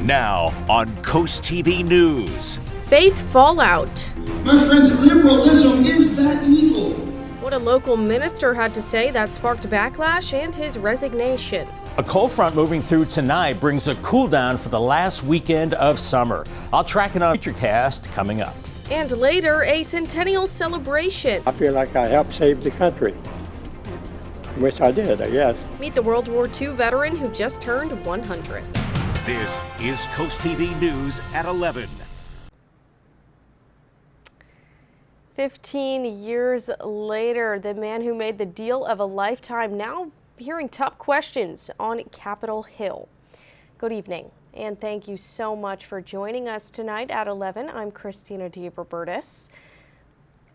Now on CoastTV News. Faith fallout. My friends, liberalism is that evil. What a local minister had to say that sparked backlash and his resignation. A cold front moving through tonight brings a cool down for the last weekend of summer. I'll track it on Meteorologist coming up. And later, a centennial celebration. I feel like I helped save the country, which I did, I guess. Meet the World War II veteran who just turned 100. This is CoastTV News at 11. 15 years later, the man who made the deal of a lifetime now hearing tough questions on Capitol Hill. Good evening, and thank you so much for joining us tonight at 11. I'm Christina DeRobertis.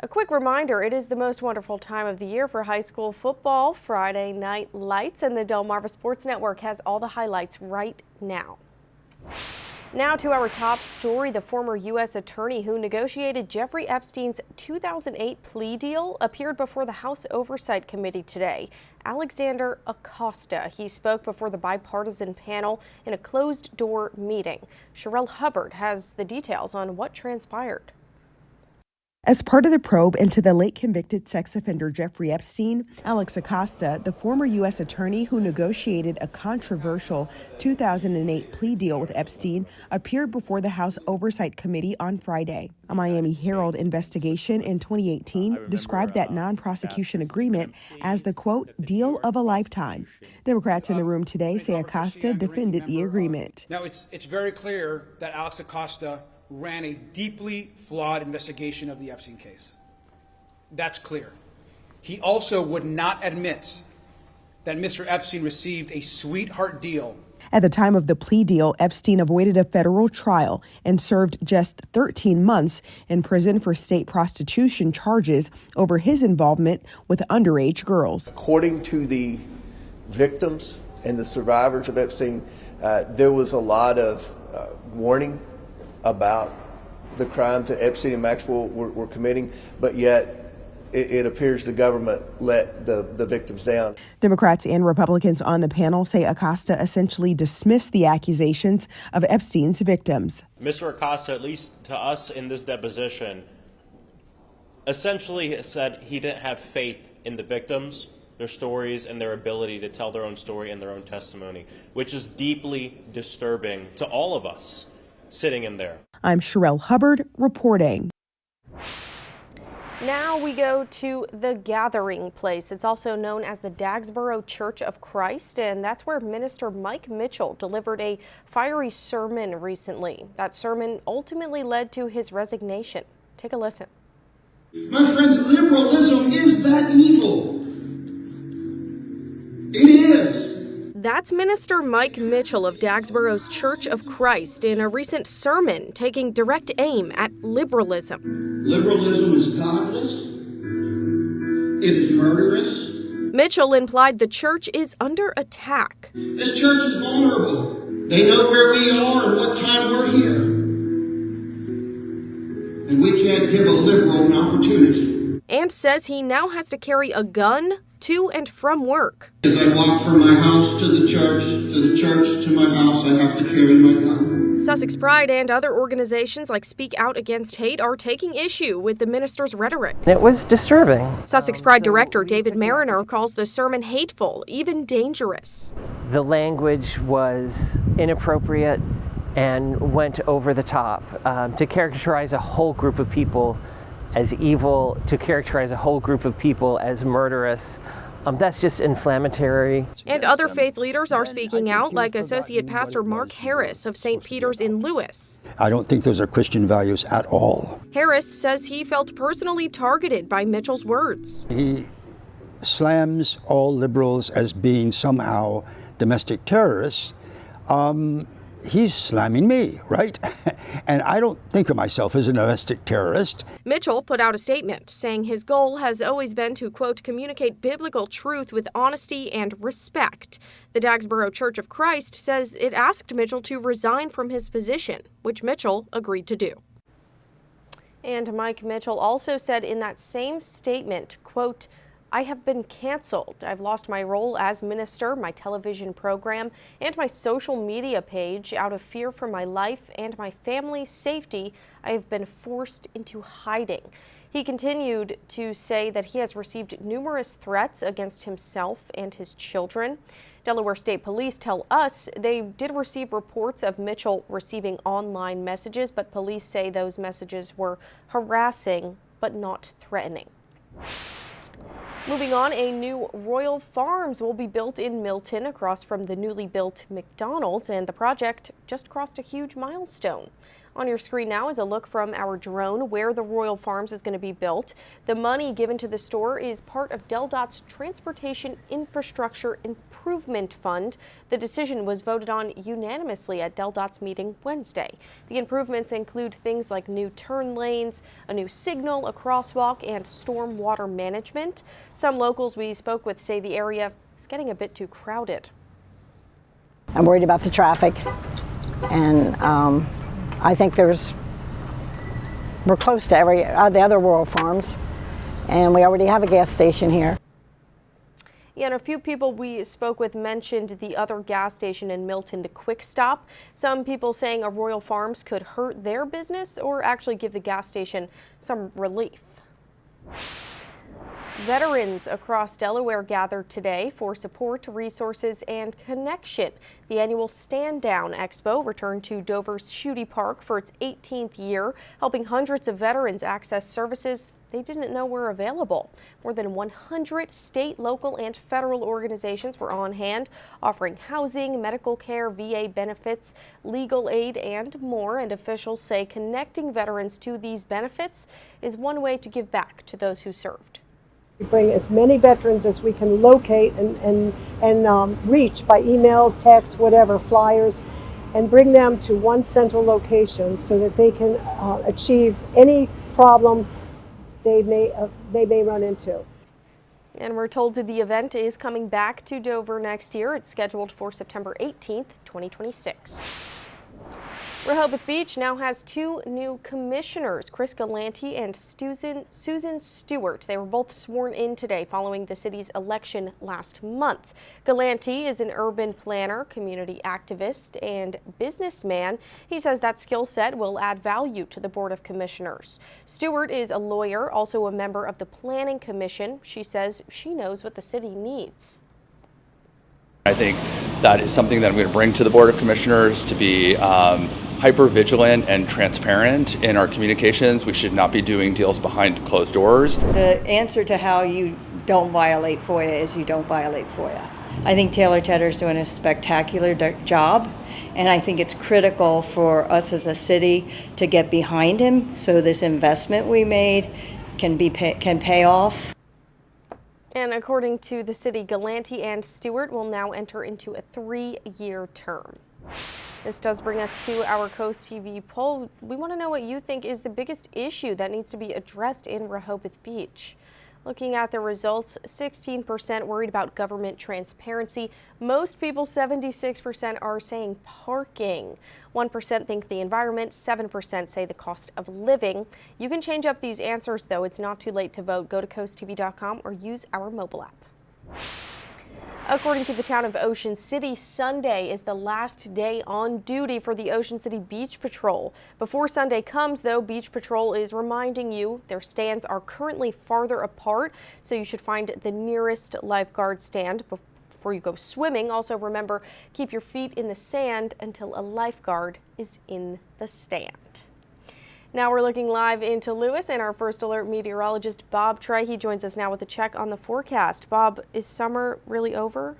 A quick reminder, it is the most wonderful time of the year for high school football. Friday Night Lights, and the Delmarva Sports Network has all the highlights right now. Now to our top story. The former U.S. attorney who negotiated Jeffrey Epstein's 2008 plea deal appeared before the House Oversight Committee today. Alexander Acosta. He spoke before the bipartisan panel in a closed-door meeting. Sherelle Hubbard has the details on what transpired. As part of the probe into the late convicted sex offender Jeffrey Epstein, Alex Acosta, the former U.S. attorney who negotiated a controversial 2008 plea deal with Epstein, appeared before the House Oversight Committee on Friday. A Miami Herald investigation in 2018 described that non-prosecution agreement as the, quote, deal of a lifetime. Democrats in the room today say Acosta defended the agreement. Now, it's very clear that Alex Acosta ran a deeply flawed investigation of the Epstein case. That's clear. He also would not admit that Mr. Epstein received a sweetheart deal. At the time of the plea deal, Epstein avoided a federal trial and served just 13 months in prison for state prostitution charges over his involvement with underage girls. According to the victims and the survivors of Epstein, there was a lot of warning about the crimes that Epstein and Maxwell were committing, but yet it appears the government let the victims down. Democrats and Republicans on the panel say Acosta essentially dismissed the accusations of Epstein's victims. Mr. Acosta, at least to us in this deposition, essentially said he didn't have faith in the victims, their stories, and their ability to tell their own story and their own testimony, which is deeply disturbing to all of us sitting in there. I'm Sherelle Hubbard reporting. Now we go to the Gathering Place. It's also known as the Dagsboro Church of Christ, and that's where Minister Mike Mitchell delivered a fiery sermon recently. That sermon ultimately led to his resignation. Take a listen. My friends, liberalism is that evil. It is. That's Minister Mike Mitchell of Dagsboro's Church of Christ in a recent sermon taking direct aim at liberalism. Liberalism is godless. It is murderous. Mitchell implied the church is under attack. This church is vulnerable. They know where we are and what time we're here. And we can't give a liberal an opportunity. And says he now has to carry a gun to and from work. As I walk from my house to the church to my house, I have to carry my gun. Sussex Pride and other organizations like Speak Out Against Hate are taking issue with the minister's rhetoric. It was disturbing. Sussex Pride director David Mariner calls the sermon hateful, even dangerous. The language was inappropriate and went over the top. To characterize a whole group of people as evil, to characterize a whole group of people as murderous, that's just inflammatory. And other faith leaders are speaking out, like Associate Pastor Mark Harris of St. Peter's in Lewis. I don't think those are Christian values at all. Harris says he felt personally targeted by Mitchell's words. He slams all liberals as being somehow domestic terrorists. He's slamming me, right? And I don't think of myself as a domestic terrorist. Mitchell put out a statement saying his goal has always been to, quote, communicate biblical truth with honesty and respect. The Dagsboro Church of Christ says it asked Mitchell to resign from his position, which Mitchell agreed to do. And Mike Mitchell also said in that same statement, quote, I have been canceled. I've lost my role as minister, my television program, and my social media page. Out of fear for my life and my family's safety, I have been forced into hiding. He continued to say that he has received numerous threats against himself and his children. Delaware State Police tell us they did receive reports of Mitchell receiving online messages, but police say those messages were harassing but not threatening. Moving on, a new Royal Farms will be built in Milton across from the newly built McDonald's, and the project just crossed a huge milestone. On your screen now is a look from our drone where the Royal Farms is going to be built. The money given to the store is part of DelDOT's Transportation Infrastructure Improvement Fund. The decision was voted on unanimously at DelDOT's meeting Wednesday. The improvements include things like new turn lanes, a new signal, a crosswalk, and storm water management. Some locals we spoke with say the area is getting a bit too crowded. I'm worried about the traffic, and I think we're close to the other Royal Farms, and we already have a gas station here. Yeah, and a few people we spoke with mentioned the other gas station in Milton, the Quick Stop. Some people saying a Royal Farms could hurt their business or actually give the gas station some relief. Veterans across Delaware gathered today for support, resources, and connection. The annual Stand Down Expo returned to Dover's Schutte Park for its 18th year, helping hundreds of veterans access services they didn't know were available. More than 100 state, local, and federal organizations were on hand, offering housing, medical care, VA benefits, legal aid, and more. And officials say connecting veterans to these benefits is one way to give back to those who served. We bring as many veterans as we can locate and reach by emails, texts, whatever, flyers, and bring them to one central location so that they can achieve any problem they may run into. And we're told that the event is coming back to Dover next year. It's scheduled for September 18th, 2026. Rehoboth Beach now has two new commissioners, Chris Galante and Susan Stewart. They were both sworn in today following the city's election last month. Galante is an urban planner, community activist, and businessman. He says that skill set will add value to the Board of Commissioners. Stewart is a lawyer, also a member of the Planning Commission. She says she knows what the city needs. I think that is something that I'm going to bring to the Board of Commissioners, to be hyper vigilant and transparent in our communications. We should not be doing deals behind closed doors. The answer to how you don't violate FOIA is you don't violate FOIA. I think Taylor Tedder's doing a spectacular job, and I think it's critical for us as a city to get behind him so this investment we made can pay off. And according to the city, Galante and Stewart will now enter into a 3-year term. This does bring us to our Coast TV poll. We want to know what you think is the biggest issue that needs to be addressed in Rehoboth Beach. Looking at the results, 16% worried about government transparency. Most people, 76%, are saying parking. 1% think the environment, 7% say the cost of living. You can change up these answers, though. It's not too late to vote. Go to coasttv.com or use our mobile app. According to the town of Ocean City, Sunday is the last day on duty for the Ocean City Beach Patrol. Before Sunday comes, though, Beach Patrol is reminding you their stands are currently farther apart, so you should find the nearest lifeguard stand before you go swimming. Also, remember, keep your feet in the sand until a lifeguard is in the stand. Now we're looking live into Lewis, and our first alert meteorologist Bob Trihy joins us now with a check on the forecast. Bob, is summer really over?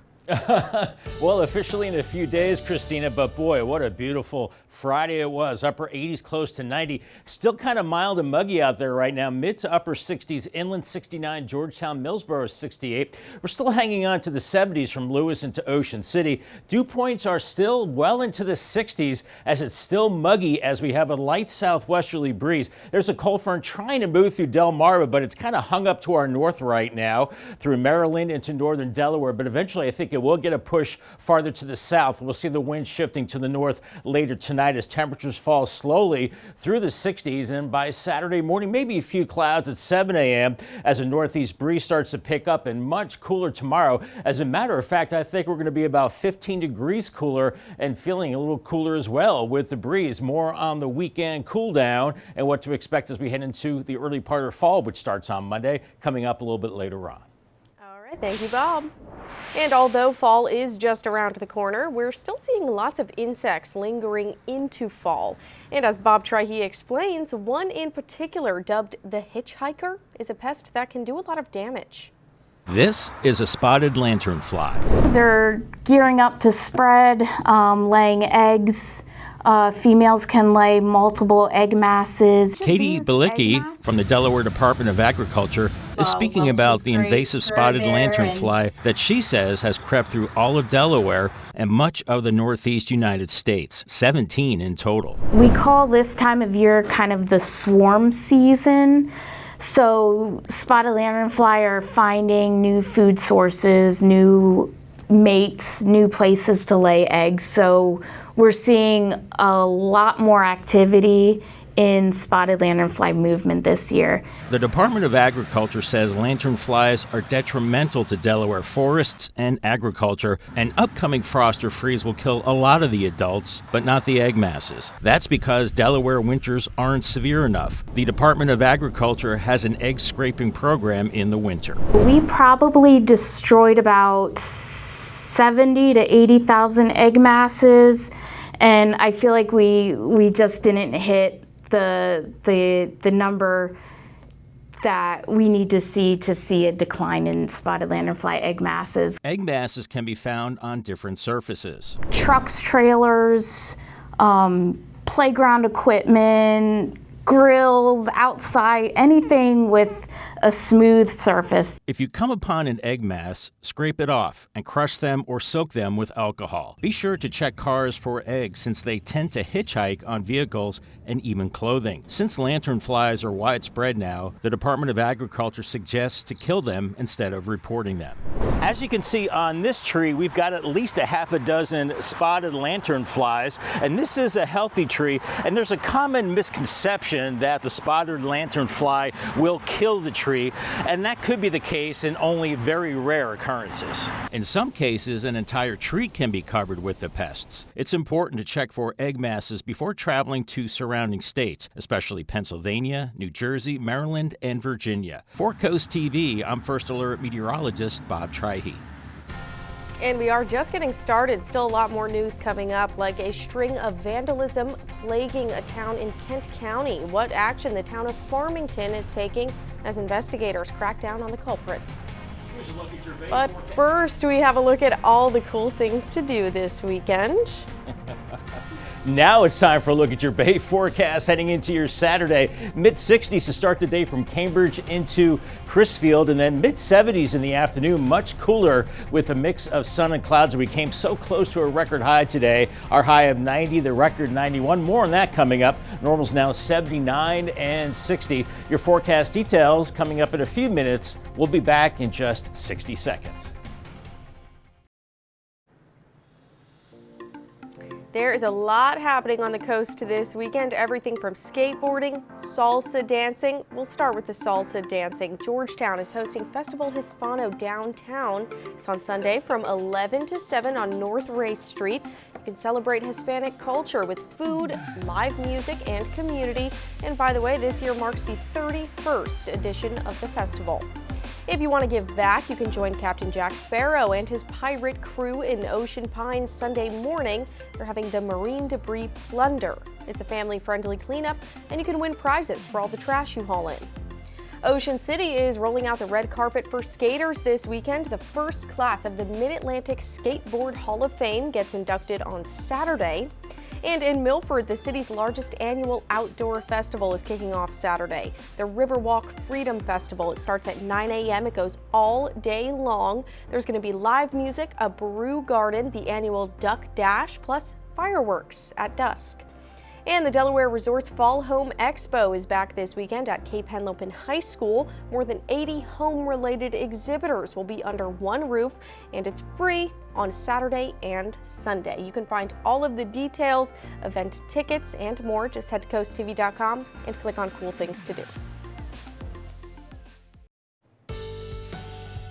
Well, officially in a few days, Christina, but boy, what a beautiful Friday it was. Upper 80s, close to 90. Still kind of mild and muggy out there right now. Mid to upper 60s, inland 69, Georgetown, Millsboro 68. We're still hanging on to the 70s from Lewis into Ocean City. Dew points are still well into the 60s as it's still muggy as we have a light southwesterly breeze. There's a cold front trying to move through Delmarva, but it's kind of hung up to our north right now through Maryland into northern Delaware. But eventually I think it It will get a push farther to the south. We'll see the wind shifting to the north later tonight as temperatures fall slowly through the 60s. And by Saturday morning, maybe a few clouds at 7 a.m. as a northeast breeze starts to pick up, and much cooler tomorrow. As a matter of fact, I think we're going to be about 15 degrees cooler and feeling a little cooler as well with the breeze. More on the weekend cool down and what to expect as we head into the early part of fall, which starts on Monday, coming up a little bit later on. All right, thank you, Bob. And although fall is just around the corner, we're still seeing lots of insects lingering into fall. And as Bob Trihy explains, one in particular, dubbed the hitchhiker, is a pest that can do a lot of damage. This is a spotted lanternfly. They're gearing up to spread, laying eggs. Females can lay multiple egg masses. Katie Balicki from the Delaware Department of Agriculture is speaking about the invasive spotted lanternfly that she says has crept through all of Delaware and much of the northeast United States, 17 in total. We call this time of year kind of the swarm season. So spotted lanternfly are finding new food sources, new mates, new places to lay eggs. So we're seeing a lot more activity in spotted lanternfly movement this year. The Department of Agriculture says lanternflies are detrimental to Delaware forests and agriculture. An upcoming frost or freeze will kill a lot of the adults, but not the egg masses. That's because Delaware winters aren't severe enough. The Department of Agriculture has an egg scraping program in the winter. We probably destroyed about 70 to 80,000 egg masses, and I feel like we just didn't hit the number that we need to see a decline in spotted lanternfly egg masses. Egg masses can be found on different surfaces. Trucks, trailers, playground equipment, grills, outside, anything with a smooth surface. If you come upon an egg mass, scrape it off and crush them or soak them with alcohol. Be sure to check cars for eggs since they tend to hitchhike on vehicles and even clothing. Since lanternflies are widespread now, the Department of Agriculture suggests to kill them instead of reporting them. As you can see on this tree, we've got at least a half a dozen spotted lanternflies, and this is a healthy tree, and there's a common misconception that the spotted lanternfly will kill the tree, and that could be the case in only very rare occurrences. In some cases, an entire tree can be covered with the pests. It's important to check for egg masses before traveling to surrounding states, especially Pennsylvania, New Jersey, Maryland, and Virginia. For Coast TV, I'm First Alert Meteorologist Bob Trihy. And we are just getting started. Still a lot more news coming up, like a string of vandalism plaguing a town in Kent County. What action the town of Farmington is taking as investigators crack down on the culprits. But first, we have a look at all the cool things to do this weekend. Now it's time for a look at your Bay forecast heading into your Saturday. Mid-60s to start the day from Cambridge into Crisfield, and then mid-70s in the afternoon, much cooler with a mix of sun and clouds. We came so close to a record high today. Our high of 90, the record 91. More on that coming up. Normal's now 79 and 60. Your forecast details coming up in a few minutes. We'll be back in just 60 seconds. There is a lot happening on the coast this weekend, everything from skateboarding, salsa dancing. We'll start with the salsa dancing. Georgetown is hosting Festival Hispano downtown. It's on Sunday from 11 to 7 on North Race Street. You can celebrate Hispanic culture with food, live music, and community. And by the way, this year marks the 31st edition of the festival. If you want to give back, you can join Captain Jack Sparrow and his pirate crew in Ocean Pines Sunday morning. They're having the Marine Debris Plunder. It's a family-friendly cleanup, and you can win prizes for all the trash you haul in. Ocean City is rolling out the red carpet for skaters this weekend. The first class of the Mid-Atlantic Skateboard Hall of Fame gets inducted on Saturday. And in Milford, the city's largest annual outdoor festival is kicking off Saturday. The Riverwalk Freedom Festival. It starts at 9 a.m. It goes all day long. There's going to be live music, a brew garden, the annual Duck Dash, plus fireworks at dusk. And the Delaware Resorts Fall Home Expo is back this weekend at Cape Henlopen High School. More than 80 home-related exhibitors will be under one roof, and it's free on Saturday and Sunday. You can find all of the details, event tickets, and more. Just head to coasttv.com and click on cool things to do.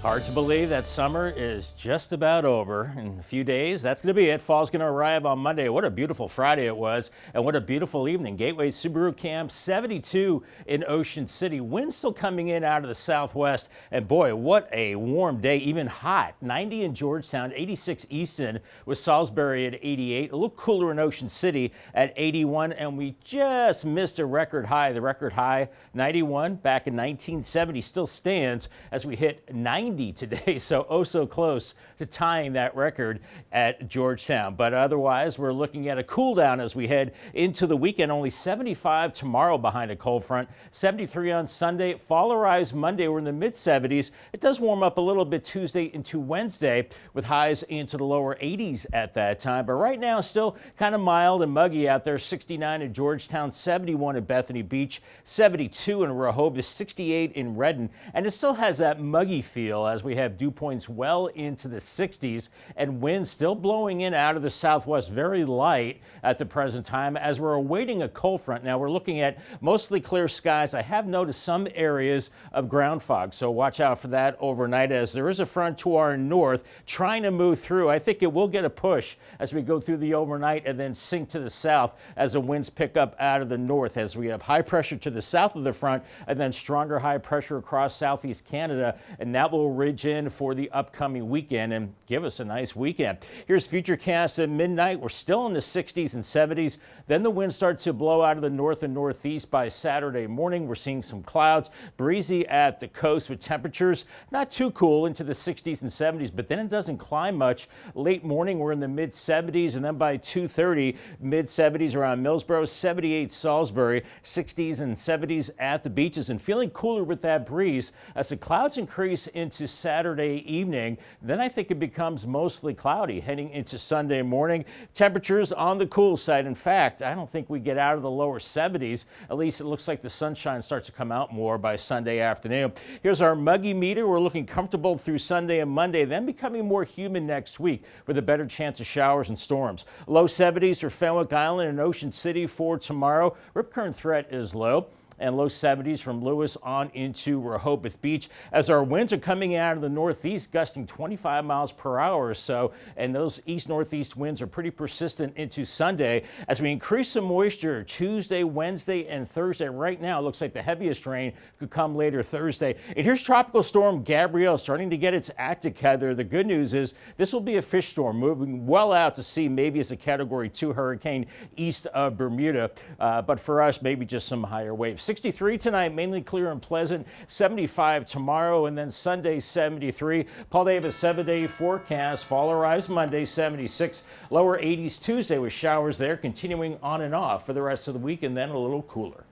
Hard to believe that summer is just about over. In a few days, that's going to be it. Fall's going to arrive on Monday. What a beautiful Friday it was, and what a beautiful evening. Gateway Subaru Camp, 72 in Ocean City. Wind still coming in out of the southwest, and boy, what a warm day, even hot. 90 in Georgetown, 86 Easton, with Salisbury at 88. A little cooler in Ocean City at 81, and we just missed a record high. The record high, 91, back in 1970, still stands as we hit 90 today, so oh so close to tying that record at Georgetown. But otherwise, we're looking at a cool down as we head into the weekend. Only 75 tomorrow behind a cold front, 73 on Sunday. Fall arrives Monday. We're in the mid-70s. It does warm up a little bit Tuesday into Wednesday with highs into the lower 80s at that time. But right now, still kind of mild and muggy out there. 69 in Georgetown, 71 at Bethany Beach, 72 in Rehoboth, 68 in Redden. And it still has that muggy feel as we have dew points well into the 60s and winds still blowing in out of the southwest, very light at the present time as we're awaiting a cold front. Now we're looking at mostly clear skies. I have noticed some areas of ground fog, so watch out for that overnight as there is a front to our north trying to move through. I think it will get a push as we go through the overnight and then sink to the south as the winds pick up out of the north as we have high pressure to the south of the front and then stronger high pressure across southeast Canada, and that will ridge in for the upcoming weekend and give us a nice weekend. Here's Futurecast at midnight. We're still in the 60s and 70s. Then the wind starts to blow out of the north and northeast by Saturday morning. We're seeing some clouds, breezy at the coast with temperatures not too cool into the 60s and 70s, but then it doesn't climb much. Late morning, we're in the mid 70s, and then by 2:30, mid 70s around Millsboro, 78 Salisbury, 60s and 70s at the beaches, and feeling cooler with that breeze as the clouds increase into Saturday evening. Then I think it becomes mostly cloudy heading into Sunday morning. Temperatures on the cool side. In fact, I don't think we get out of the lower 70s. At least it looks like the sunshine starts to come out more by Sunday afternoon. Here's our muggy meter. We're looking comfortable through Sunday and Monday, then becoming more humid next week with a better chance of showers and storms. Low 70s for Fenwick Island and Ocean City for tomorrow. Rip current threat is low, and low 70s from Lewis on into Rehoboth Beach as our winds are coming out of the northeast, gusting 25 miles per hour or so, and those east-northeast winds are pretty persistent into Sunday as we increase some moisture Tuesday, Wednesday, and Thursday. Right now, it looks like the heaviest rain could come later Thursday. And here's Tropical Storm Gabrielle starting to get its act together. The good news is this will be a fish storm moving well out to sea, maybe as a Category 2 hurricane east of Bermuda, but for us, maybe just some higher waves. 63 tonight, mainly clear and pleasant. 75 tomorrow, and then Sunday 73. Paul Davis 7-day forecast. Fall arrives Monday 76. Lower 80s Tuesday with showers there, continuing on and off for the rest of the week, and then a little cooler.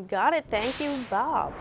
Got it. Thank you, Bob.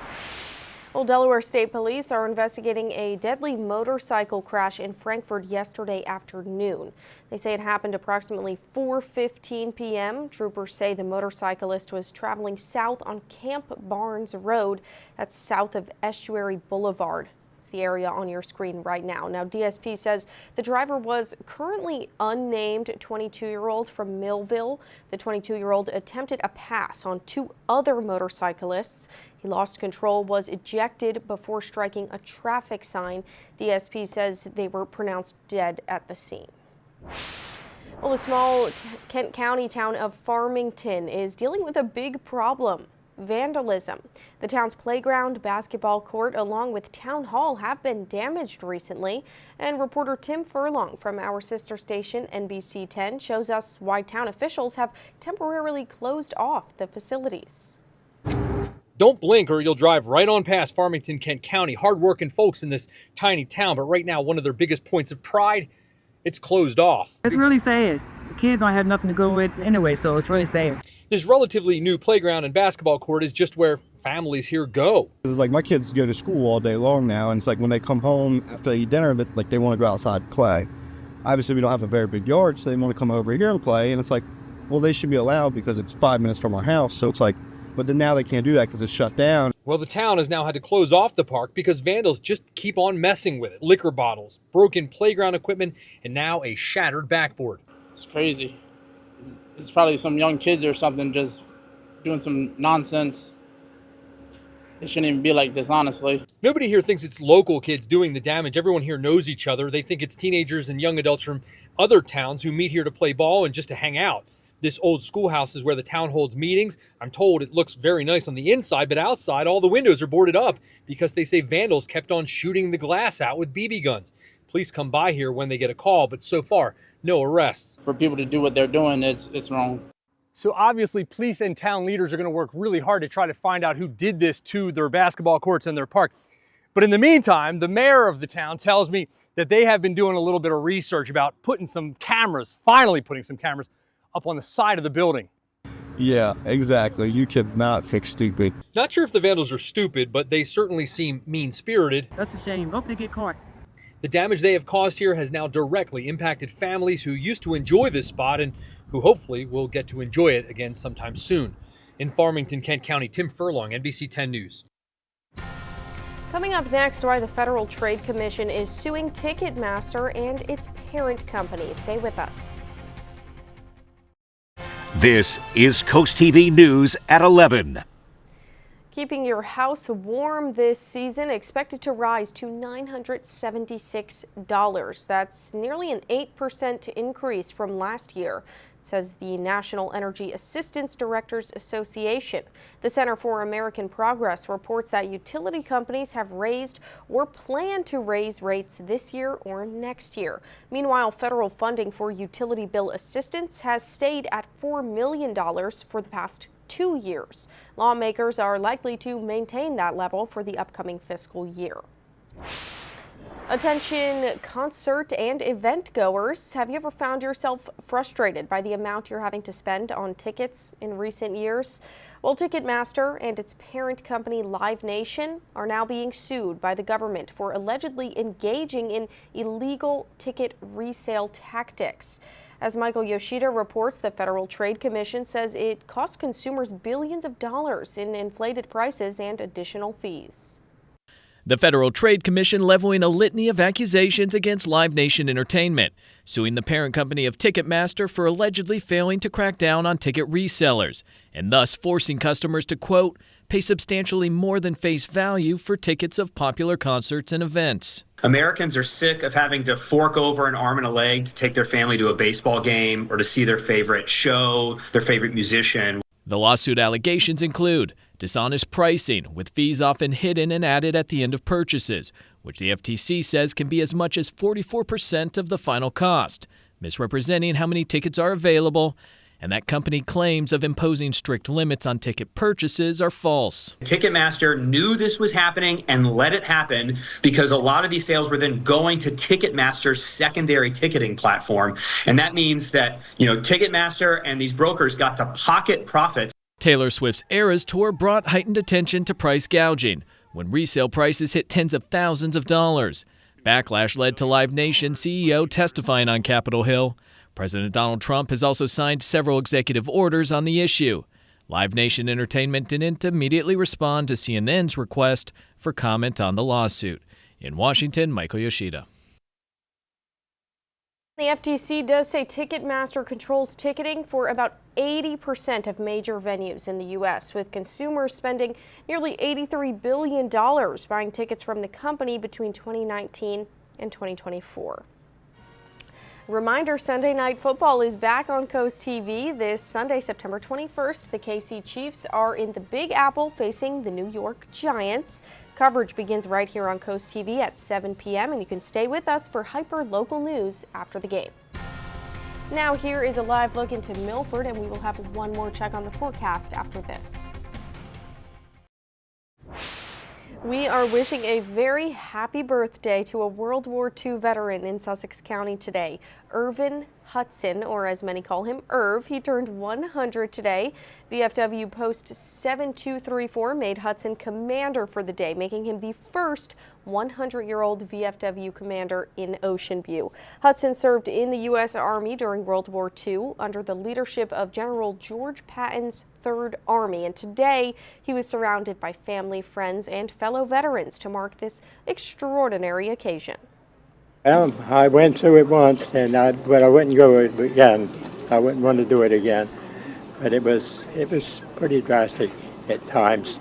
Well, Delaware State Police are investigating a deadly motorcycle crash in Frankfort yesterday afternoon. They say it happened approximately 4:15 p.m. Troopers say the motorcyclist was traveling south on Camp Barnes Road. That's south of Estuary Boulevard. It's the area on your screen right now. Now, DSP says the driver was currently unnamed 22-year-old from Millville. The 22-year-old attempted a pass on two other motorcyclists. He lost control, was ejected before striking a traffic sign. DSP says they were pronounced dead at the scene. Well, the small Kent County town of Farmington is dealing with a big problem: vandalism. The town's playground, basketball court, along with town hall have been damaged recently. And reporter Tim Furlong from our sister station NBC 10 shows us why town officials have temporarily closed off the facilities. Don't blink or you'll drive right on past Farmington, Kent County. Hard-working folks in this tiny town, but right now one of their biggest points of pride, it's closed off. It's really sad. The kids don't have nothing to go with anyway, so it's really sad. This relatively new playground and basketball court is just where families here go. It's like my kids go to school all day long now, and it's like when they come home after they eat dinner, but like they want to go outside and play. Obviously, we don't have a very big yard, so they want to come over here and play, and it's like, well, they should be allowed because it's 5 minutes from our house, so it's like, but then now they can't do that because it's shut down. Well, the town has now had to close off the park because vandals just keep on messing with it. Liquor bottles, broken playground equipment, and now a shattered backboard. It's crazy. It's probably some young kids or something just doing some nonsense. It shouldn't even be like this, honestly. Nobody here thinks it's local kids doing the damage. Everyone here knows each other. They think it's teenagers and young adults from other towns who meet here to play ball and just to hang out. This old schoolhouse is where the town holds meetings. I'm told it looks very nice on the inside, but outside all the windows are boarded up because they say vandals kept on shooting the glass out with BB guns. Police come by here when they get a call, but so far, no arrests. For people to do what they're doing, it's wrong. So obviously, police and town leaders are going to work really hard to try to find out who did this to their basketball courts and their park. But in the meantime, the mayor of the town tells me that they have been doing a little bit of research about finally putting some cameras up on the side of the building. Yeah, exactly. You cannot fix stupid. Not sure if the vandals are stupid, but they certainly seem mean-spirited. That's a shame. Hope they get caught. The damage they have caused here has now directly impacted families who used to enjoy this spot and who hopefully will get to enjoy it again sometime soon. In Farmington, Kent County, Tim Furlong, NBC 10 News. Coming up next, why the Federal Trade Commission is suing Ticketmaster and its parent company. Stay with us. This is Coast TV News at 11. Keeping your house warm this season expected to rise to $976. That's nearly an 8% increase from last year, says the National Energy Assistance Directors Association. The Center for American Progress reports that utility companies have raised or plan to raise rates this year or next year. Meanwhile, federal funding for utility bill assistance has stayed at $4 million for the past 2 years. Lawmakers are likely to maintain that level for the upcoming fiscal year. Attention concert and event goers. Have you ever found yourself frustrated by the amount you're having to spend on tickets in recent years? Well, Ticketmaster and its parent company Live Nation are now being sued by the government for allegedly engaging in illegal ticket resale tactics. As Michael Yoshida reports, the Federal Trade Commission says it costs consumers billions of dollars in inflated prices and additional fees. The Federal Trade Commission leveling a litany of accusations against Live Nation Entertainment, suing the parent company of Ticketmaster for allegedly failing to crack down on ticket resellers, and thus forcing customers to, quote, pay substantially more than face value for tickets of popular concerts and events. Americans are sick of having to fork over an arm and a leg to take their family to a baseball game or to see their favorite show, their favorite musician. The lawsuit allegations include dishonest pricing, with fees often hidden and added at the end of purchases, which the FTC says can be as much as 44% of the final cost, misrepresenting how many tickets are available, and that company claims of imposing strict limits on ticket purchases are false. Ticketmaster knew this was happening and let it happen because a lot of these sales were then going to Ticketmaster's secondary ticketing platform. And that means that, Ticketmaster and these brokers got to pocket profits. Taylor Swift's Eras tour brought heightened attention to price gouging when resale prices hit tens of thousands of dollars. Backlash led to Live Nation CEO testifying on Capitol Hill. President Donald Trump has also signed several executive orders on the issue. Live Nation Entertainment didn't immediately respond to CNN's request for comment on the lawsuit. In Washington, Michael Yoshida. The FTC does say Ticketmaster controls ticketing for about 80% of major venues in the U.S., with consumers spending nearly $83 billion buying tickets from the company between 2019 and 2024. Reminder, Sunday Night Football is back on Coast TV this Sunday, September 21st. The KC Chiefs are in the Big Apple facing the New York Giants. Coverage begins right here on Coast TV at 7 p.m. and you can stay with us for hyper-local news after the game. Now here is a live look into Milford, and we will have one more check on the forecast after this. We are wishing a very happy birthday to a World War II veteran in Sussex County today, Irvin Hudson, or as many call him, Irv. He turned 100 today. VFW Post 7234 made Hudson commander for the day, making him the first 100-year-old VFW commander in Ocean View. Hudson served in the U.S. Army during World War II under the leadership of General George Patton's 3rd Army, and today he was surrounded by family, friends, and fellow veterans to mark this extraordinary occasion. I went through it once, but I wouldn't go again. I wouldn't want to do it again. But it was pretty drastic at times.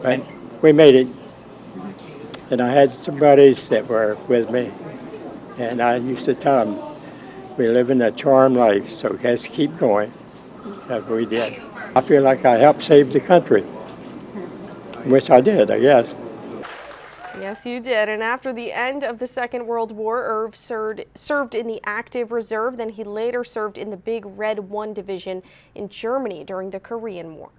But we made it. And I had some buddies that were with me, and I used to tell them, we live in a charmed life, so let's keep going. That's what we did. I feel like I helped save the country, which I did, I guess. Yes, you did. And after the end of the Second World War, Irv served in the active reserve. Then he later served in the Big Red 1 Division in Germany during the Korean War.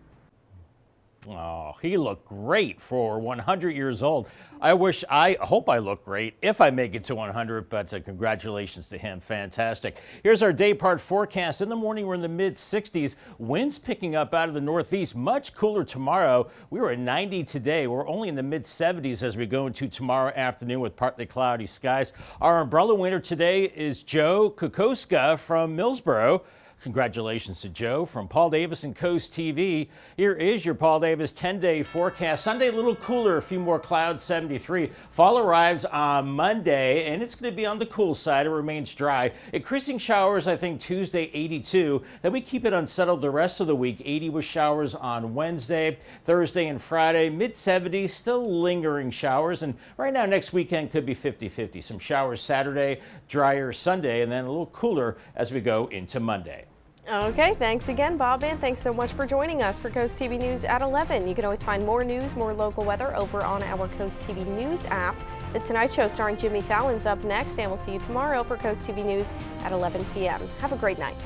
Oh, he looked great for 100 years old. I hope I look great if I make it to 100, but congratulations to him. Fantastic. Here's our day part forecast. In the morning, we're in the mid 60s. Winds picking up out of the northeast. Much cooler tomorrow. We were at 90 today. We're only in the mid 70s as we go into tomorrow afternoon with partly cloudy skies. Our umbrella winner today is Joe Kokoska from Millsboro. Congratulations to Joe. From Paul Davis and Coast TV, here is your Paul Davis 10-day forecast. Sunday, a little cooler, a few more clouds, 73. Fall arrives on Monday, and it's going to be on the cool side. It remains dry. Increasing showers, I think, Tuesday, 82. Then we keep it unsettled the rest of the week. 80 with showers on Wednesday, Thursday, and Friday. Mid-70s, still lingering showers. And right now, next weekend could be 50-50. Some showers Saturday, drier Sunday, and then a little cooler as we go into Monday. Okay, thanks again, Bob, and thanks so much for joining us for Coast TV News at 11. You can always find more news, more local weather over on our Coast TV News app. The Tonight Show starring Jimmy Fallon's up next, and we'll see you tomorrow for Coast TV News at 11 p.m. Have a great night.